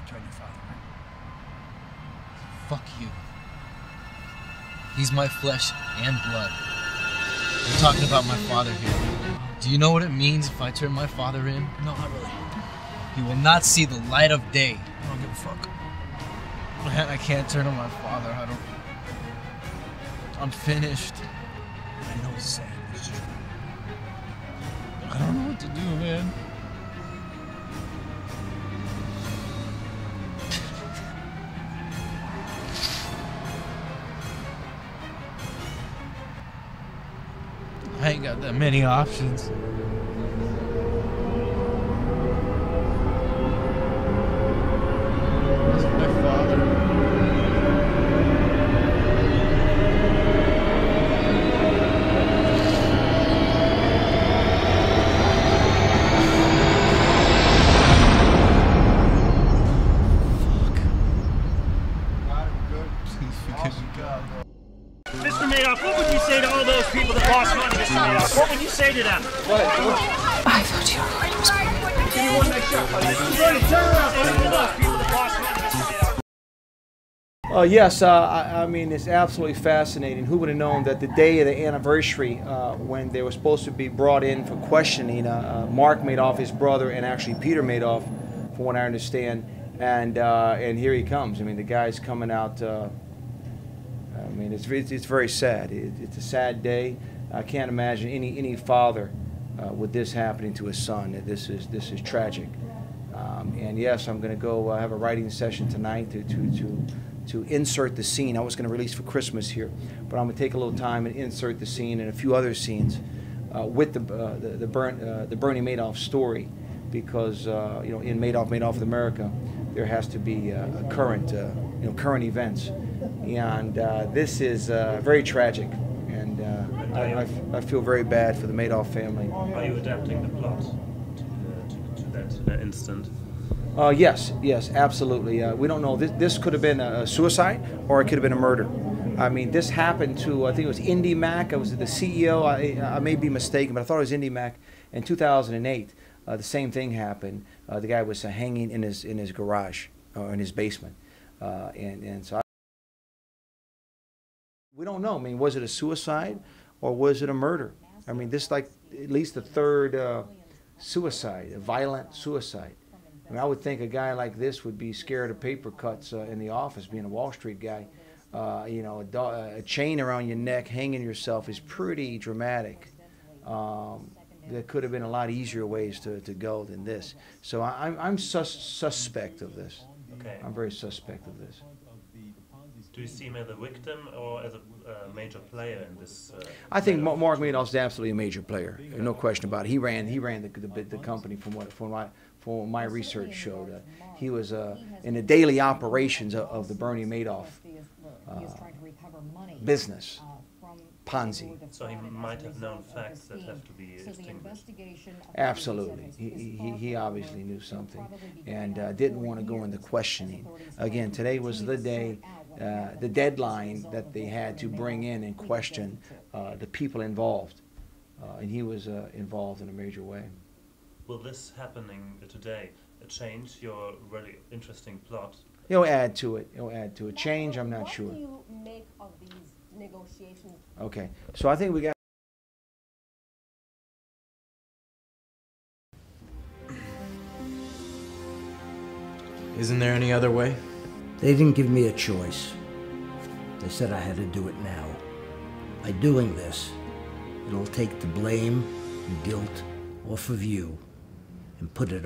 turn your father, right? Fuck you. He's my flesh and blood. We're talking about my father here. Do you know what it means if I turn my father in? No, not really. He will not see the light of day. I don't give a fuck. Man, I can't turn on my father. I'm finished. I know it's sad, but it's true. I don't know what to do, man. I ain't got that many options. That's my father. Mr. Madoff, what would you say to all those people that lost money, Mr. Madoff? What would you say to them? I thought your heart was going. Give me one next shot. Turn around. What would those people that lost money, Mr. Madoff? Yes, I mean, it's absolutely fascinating. Who would have known that the day of the anniversary, when they were supposed to be brought in for questioning, Mark Madoff, his brother, and actually Peter Madoff, from what I understand, and here he comes. I mean, the guy's coming out. I mean, it's very sad. It's a sad day. I can't imagine any father with this happening to his son. This is tragic. And yes, I'm going to go have a writing session tonight to insert the scene. I was going to release for Christmas here, but I'm going to take a little time and insert the scene and a few other scenes with the Bernie Madoff story, because you know, in Madoff of America, there has to be a current events, and this is very tragic, and I feel very bad for the Madoff family. Are you adapting the plot to that instant? Yes, absolutely. We don't know. This could have been a suicide, or it could have been a murder. I mean, this happened to, I think it was Indy Mac. I was the CEO. I may be mistaken, but I thought it was Indy Mac in 2008. The same thing happened. The guy was hanging in his garage or in his basement, and so we don't know. I mean, was it a suicide or was it a murder? I mean, this is like at least the third suicide, a violent suicide. I mean, I would think a guy like this would be scared of paper cuts in the office, being a Wall Street guy. You know, a chain around your neck, hanging yourself is pretty dramatic. There could have been a lot easier ways to go than this. So I'm suspect of this. Okay. I'm very suspect of this. Do you see him as a victim or as a major player in this? I think Mark Madoff's absolutely a major player, no question about it. He ran the company from what my research showed. He was in the daily operations of the Bernie Madoff business. Ponzi. So he might have known facts that have to be extinguished. Absolutely. He obviously knew something and didn't want to go into questioning. Again, today was the day, the deadline that they had to bring in and question the people involved. And he was involved in a major way. Will this happening today change your really interesting plot? It'll add to it. It'll add to it. Change, I'm not sure. What do you make of these negotiations? Okay, so I think we got. Isn't there any other way? They didn't give me a choice. They said I had to do it now. By doing this, it'll take the blame and guilt off of you and put it